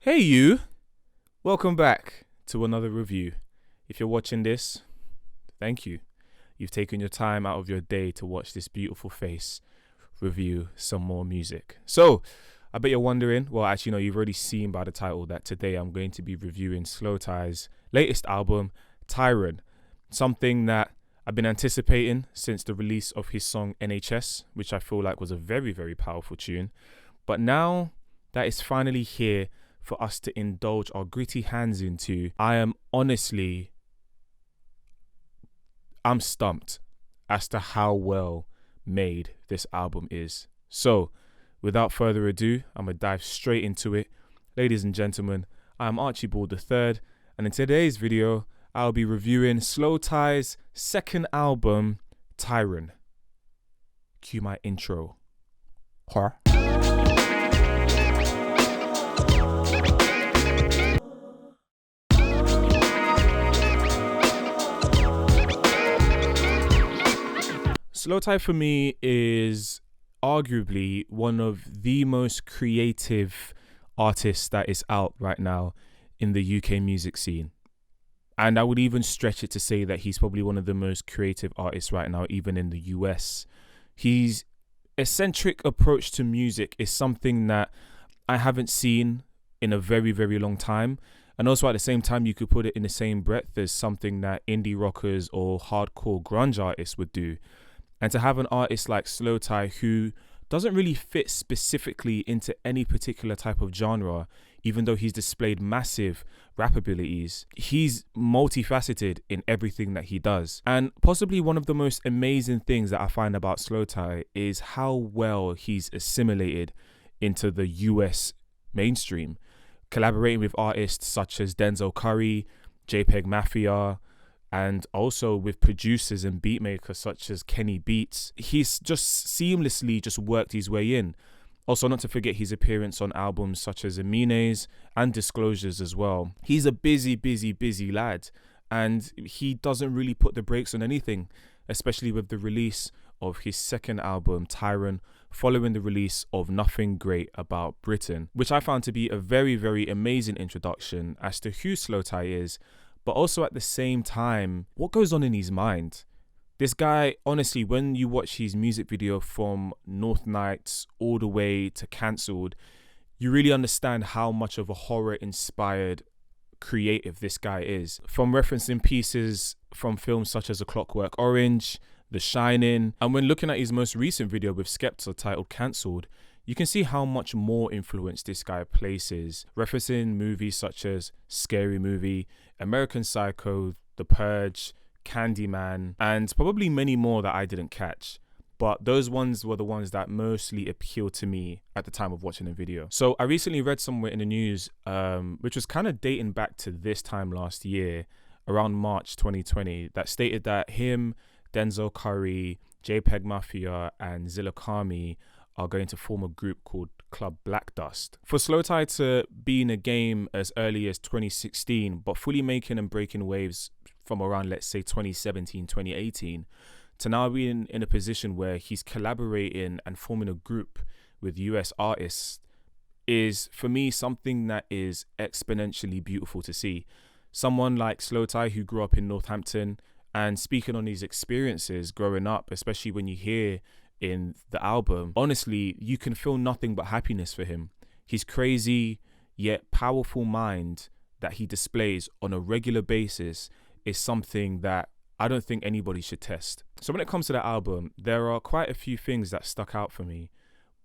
Hey you, welcome back to another review. If you're watching this, thank you. You've taken your time out of your day to watch this beautiful face review some more music. So, I bet you're wondering, well actually no, you've already seen by the title that today I'm going to be reviewing Slowthai's latest album, TYRON. Something that I've been anticipating since the release of his song NHS, which I feel like was a very, very powerful tune. But now that it's finally here for us to indulge our gritty hands into, I'm stumped as to how well made this album is. So, without further ado, I'm going to dive straight into it. Ladies and gentlemen, I'm Archibald III, and in today's video, I'll be reviewing Slowthai's second album, TYRON. Cue my intro. Horror. Slowthai for me is arguably one of the most creative artists that is out right now in the UK music scene. And I would even stretch it to say that he's probably one of the most creative artists right now, even in the US. His eccentric approach to music is something that I haven't seen in a very, very long time. And also at the same time, you could put it in the same breath as something that indie rockers or hardcore grunge artists would do. And to have an artist like Slowthai who doesn't really fit specifically into any particular type of genre, even though he's displayed massive rap abilities, he's multifaceted in everything that he does. And possibly one of the most amazing things that I find about Slowthai is how well he's assimilated into the US mainstream, collaborating with artists such as Denzel Curry, JPEG Mafia, and also with producers and beatmakers such as Kenny Beats. He's just seamlessly just worked his way in. Also, not to forget his appearance on albums such as Amine's and Disclosures as well. He's a busy lad, and he doesn't really put the brakes on anything, especially with the release of his second album, TYRON, following the release of Nothing Great About Britain, which I found to be a very, very amazing introduction as to who Slowthai is, but also at the same time, what goes on in his mind. This guy, honestly, when you watch his music video from North Nights all the way to Cancelled, you really understand how much of a horror-inspired creative this guy is. From referencing pieces from films such as A Clockwork Orange, The Shining, and when looking at his most recent video with Skepta titled Cancelled, you can see how much more influence this guy places, referencing movies such as Scary Movie, American Psycho, The Purge, Candyman, and probably many more that I didn't catch. But those ones were the ones that mostly appealed to me at the time of watching the video. So I recently read somewhere in the news, which was kind of dating back to this time last year, around March 2020, that stated that him, Denzel Curry, JPEG Mafia, and Zillakami are going to form a group called Club Black Dust. For Slowthai to be in a game as early as 2016, but fully making and breaking waves from around, let's say, 2017, 2018, to now be in a position where he's collaborating and forming a group with US artists is, for me, something that is exponentially beautiful to see. Someone like Slowthai, who grew up in Northampton, and speaking on his experiences growing up, especially when you hear in the album, honestly, you can feel nothing but happiness for him. His crazy yet powerful mind that he displays on a regular basis is something that I don't think anybody should test. So when it comes to the album, there are quite a few things that stuck out for me,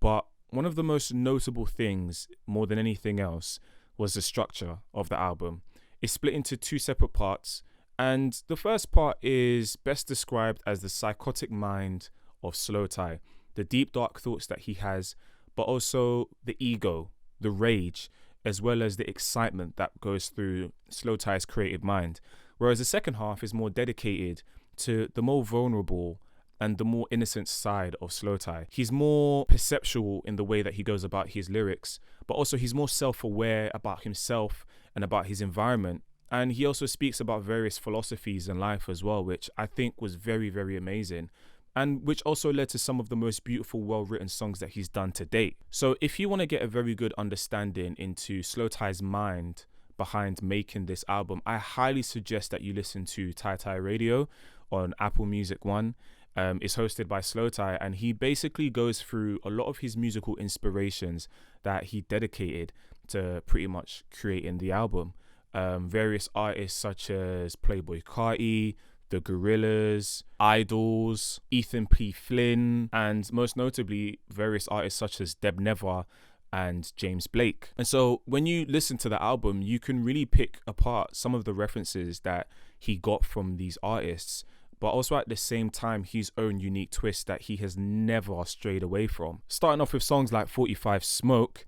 but one of the most notable things, more than anything else, was the structure of the album. It's split into two separate parts, and the first part is best described as the psychotic mind of Slowthai, the deep dark thoughts that he has, but also the ego, the rage, as well as the excitement that goes through Slowthai's creative mind. Whereas the second half is more dedicated to the more vulnerable and the more innocent side of Slowthai. He's more perceptual in the way that he goes about his lyrics, but also he's more self-aware about himself and about his environment. And he also speaks about various philosophies in life as well, which I think was very, very amazing. and which also led to some of the most beautiful, well-written songs that he's done to date. So if you want to get a very good understanding into Slowthai's mind behind making this album, I highly suggest that you listen to TYRON Radio on Apple Music One. It's hosted by Slowthai, and he basically goes through a lot of his musical inspirations that he dedicated to pretty much creating the album. Various artists such as Playboi Carti, The Gorillaz, Idols, Ethan P. Flynn, and most notably various artists such as Deb Never and James Blake. And so when you listen to the album, you can really pick apart some of the references that he got from these artists, but also at the same time his own unique twist that he has never strayed away from. Starting off with songs like 45 Smoke,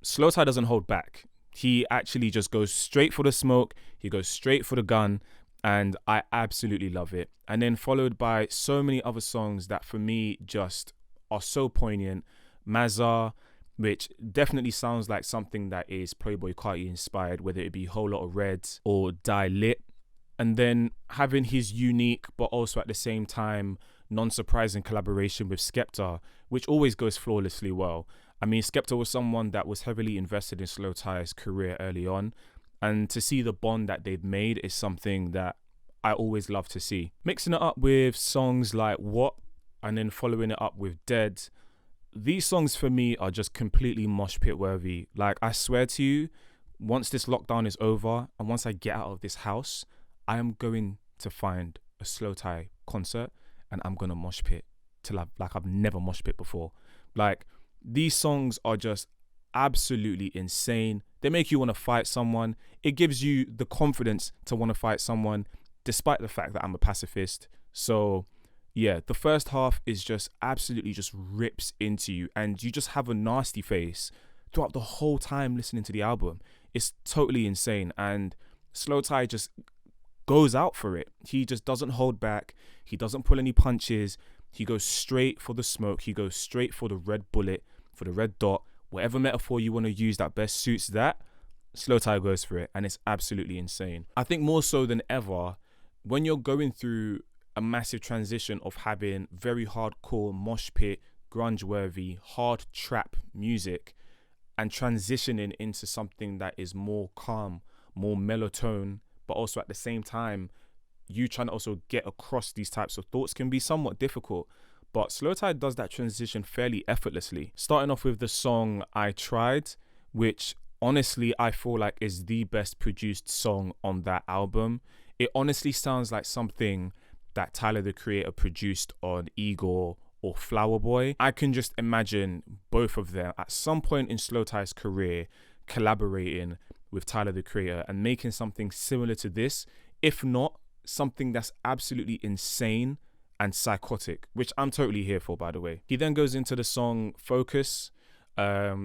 Slowthai doesn't hold back. He actually just goes straight for the smoke, he goes straight for the gun, and I absolutely love it. And then followed by so many other songs that for me just are so poignant. Mazar, which definitely sounds like something that is Playboi Carti inspired, whether it be Whole Lot of Reds or Die Lit. And then having his unique but also at the same time non-surprising collaboration with Skepta, which always goes flawlessly well. I mean, Skepta was someone that was heavily invested in Slowthai's career early on, and to see the bond that they've made is something that I always love to see. Mixing it up with songs like What, and then following it up with Dead, these songs for me are just completely mosh pit worthy. Like, I swear to you, once this lockdown is over and once I get out of this house, I am going to find a Slowthai concert and I'm gonna mosh pit till I've never mosh pit before. Like, these songs are just absolutely insane. They make you want to fight someone. It gives you the confidence to want to fight someone, despite the fact that I'm a pacifist. So yeah, the first half is just absolutely just rips into you, and you just have a nasty face throughout the whole time listening to the album. It's totally insane, and Slowthai just goes out for it. He just doesn't hold back. He doesn't pull any punches. He goes straight for the smoke. He goes straight for the red bullet, for the red dot. Whatever metaphor you want to use that best suits that, Slowthai goes for it, and it's absolutely insane. I think more so than ever, when you're going through a massive transition of having very hardcore mosh pit, grunge-worthy, hard trap music, and transitioning into something that is more calm, more mellow tone, but also at the same time, you trying to also get across these types of thoughts can be somewhat difficult. But Slowthai does that transition fairly effortlessly. Starting off with the song I Tried, which honestly I feel like is the best produced song on that album. It honestly sounds like something that Tyler the Creator produced on Igor or Flower Boy. I can just imagine both of them at some point in Slowthai's career collaborating with Tyler the Creator and making something similar to this, if not something that's absolutely insane and psychotic, which I'm totally here for, by the way. He then goes into the song Focus,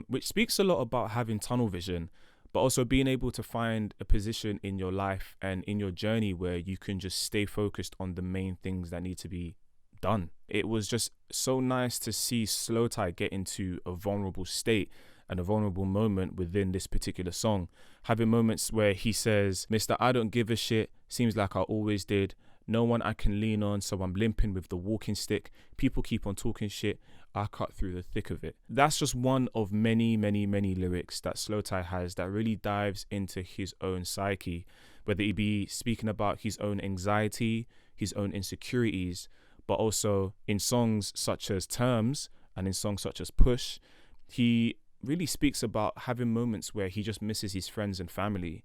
which speaks a lot about having tunnel vision, but also being able to find a position in your life and in your journey where you can just stay focused on the main things that need to be done. It was just so nice to see Slowthai get into a vulnerable state and a vulnerable moment within this particular song, having moments where he says, Mr. I don't give a shit, seems like I always did. No one I can lean on, so I'm limping with the walking stick. People keep on talking shit, I cut through the thick of it. That's just one of many, many, many lyrics that Slowthai has that really dives into his own psyche, whether it be speaking about his own anxiety, his own insecurities, but also in songs such as Terms and in songs such as Push, he really speaks about having moments where he just misses his friends and family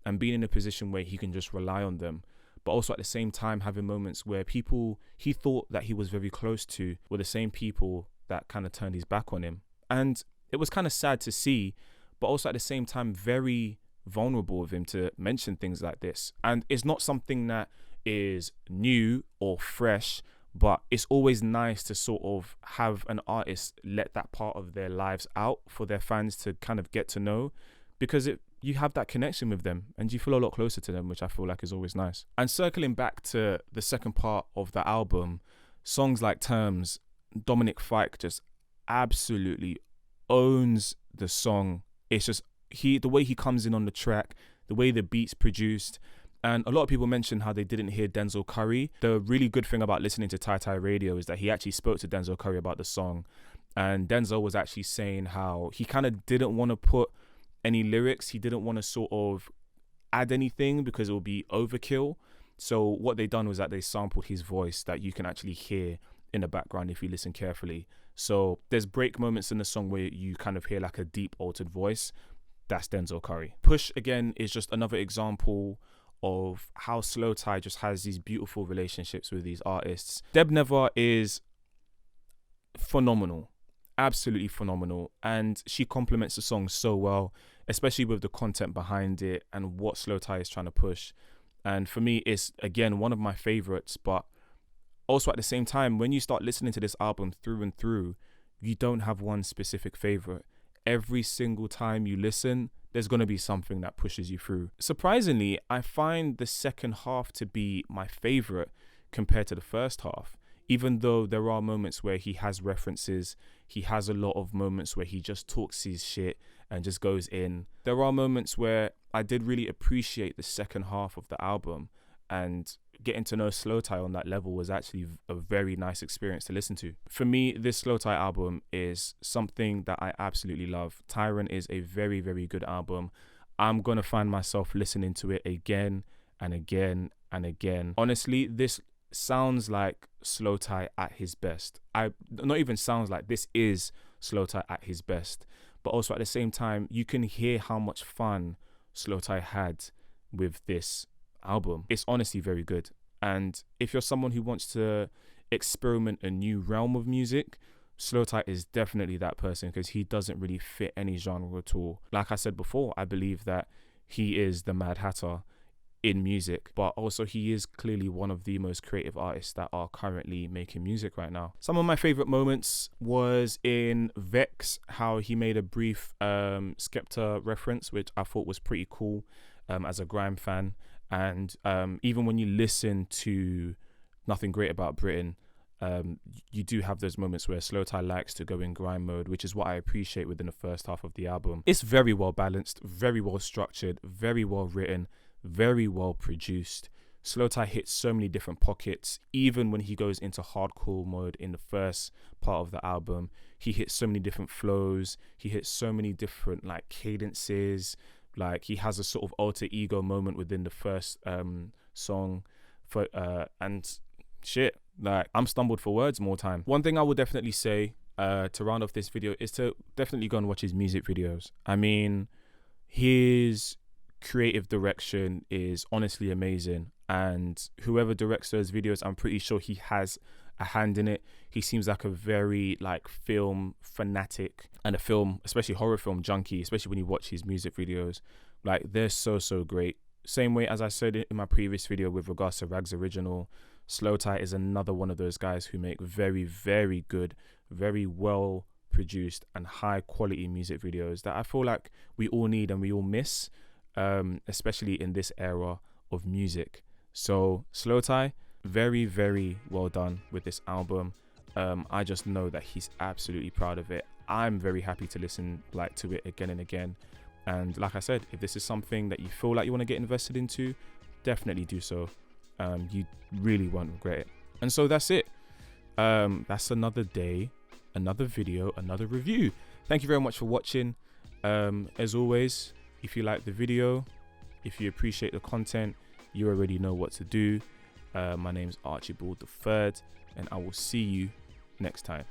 and being in a position where he can just rely on them, but also at the same time having moments where people he thought that he was very close to were the same people that kind of turned his back on him. And it was kind of sad to see, but also at the same time very vulnerable of him to mention things like this. And it's not something that is new or fresh, but it's always nice to sort of have an artist let that part of their lives out for their fans to kind of get to know, because you have that connection with them and you feel a lot closer to them, which I feel like is always nice. And circling back to the second part of the album, songs like Terms, Dominic Fike just absolutely owns the song. It's just the way he comes in on the track, the way the beat's produced, And a lot of people mentioned how they didn't hear Denzel Curry. The really good thing about listening to TYRON radio is that he actually spoke to Denzel Curry about the song. And Denzel was actually saying how he kind of didn't want to put any lyrics. He didn't want to sort of add anything because it would be overkill. So what they done was that they sampled his voice that you can actually hear in the background if you listen carefully. So there's break moments in the song where you kind of hear like a deep altered voice. That's Denzel Curry. Push, again, is just another example of how Slowthai just has these beautiful relationships with these artists. Deb Never is phenomenal, absolutely phenomenal, and she complements the song so well, especially with the content behind it and what Slowthai is trying to push. And for me, it's, again, one of my favorites, but also at the same time, when you start listening to this album through and through, you don't have one specific favorite. Every single time you listen, there's going to be something that pushes you through. Surprisingly, I find the second half to be my favorite compared to the first half, even though there are moments where he has references. He has a lot of moments where he just talks his shit and just goes in. There are moments where I did really appreciate the second half of the album, and getting to know Slowthai on that level was actually a very nice experience to listen to. For me, this Slowthai album is something that I absolutely love. TYRON is a very, very good album. I'm going to find myself listening to it again and again and again. Honestly, this sounds like Slowthai at his best. Not even sounds like, this is Slowthai at his best. But also at the same time, you can hear how much fun Slowthai had with this album. It's honestly very good. And if you're someone who wants to experiment a new realm of music, Slowthai is definitely that person, because he doesn't really fit any genre at all. Like I said before, I believe that he is the Mad Hatter in music, but also he is clearly one of the most creative artists that are currently making music right now. Some of my favorite moments was in Vex, how he made a brief Skepta reference, which I thought was pretty cool as a grime fan. And even when you listen to Nothing Great About Britain, you do have those moments where Slowthai likes to go in grime mode, which is what I appreciate within the first half of the album. It's very well balanced, very well structured, very well written, very well produced. Slowthai hits so many different pockets. Even when he goes into hardcore mode in the first part of the album, he hits so many different flows. He hits so many different like cadences. Like, he has a sort of alter ego moment within the first song, and shit, like, I'm stumbled for words more time. One thing I would definitely say to round off this video is to definitely go and watch his music videos. I mean, his creative direction is honestly amazing, and whoever directs those videos, I'm pretty sure he has a hand in it. He seems like a very like film fanatic and a film, especially horror film junkie, especially when you watch his music videos. Like, they're so great. Same way as I said in my previous video with regards to Rags Original, Slowthai is another one of those guys who make very good, very well produced and high quality music videos that I feel like we all need and we all miss, especially in this era of music. So Slowthai, very well done with this album. I just know that he's absolutely proud of it. I'm very happy to listen to it again and again. And like I said, if this is something that you feel like you want to get invested into, definitely do so. You really won't regret it. And so that's it. That's another day, another video, another review. Thank you very much for watching. As always, if you like the video, if you appreciate the content, you already know what to do. My name's Archibald III, and I will see you next time.